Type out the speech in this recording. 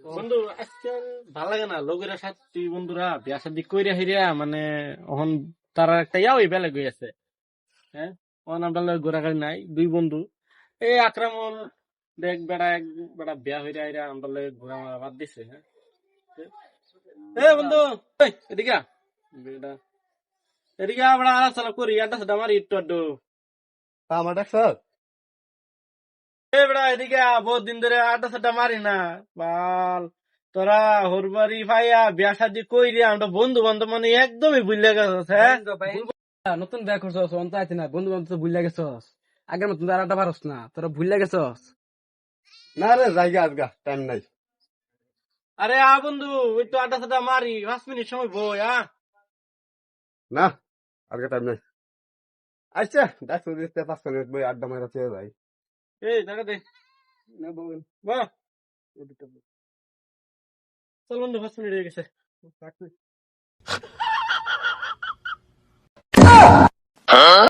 বন্ধু আজকাল ভাল লাগে না লোকেরা সাথে বন্ধুরা বিয়া শাদি কইরা হিরিয়া মানে এখন তারা একটা ওই বেলা গই আছে। হ্যাঁ, ওখানে বেলা ঘোরাঘুরি নাই দুই বন্ধু এই আকরামুল দেখ বেড়া এক বেড়া বিয়া হইরা হইরা আমরা ঘোরা মারা বাদ দিছে। হ্যাঁ, এ বন্ধু এই, এদিকে আ। বেটা এদিকে আমরা আলোচনা করি আড্ডা সাড্ডা মারি একটু আড্ডু। আমার ডাকছ? এ বেড়া এদিকে আ, বহুত দিন ধরে আড্ডা সাড্ডা মারি না। বাল তোরা হরবারি ভাইয়া বিয়া শাদি কইরি আমরা বন্ধু বান্ধব মানে একদমই ভুলে গেছস। হ্যাঁ, নতুন ব্যাগ করছস অন্ত আইতি না বন্ধু বান্ধব ভুল লাগেছস আগের মতন আর আড্ডা পারস না তোরা ভুল লাগেছস। না রে জায়গা আজগা টাইম নাই। আরে আ বন্ধু ওই তো আড্ডা সাড্ডা মারি 5 মিনিট সময় বই আ। না আজকে টাইম নাই। আচ্ছা ডাকছ দিতে 5 মিনিট বই আড্ডা মারা চেয়ে যাই। এই টাকা দে না বল বাহ। চল বন্ধু 5 মিনিট হয়ে গেছে।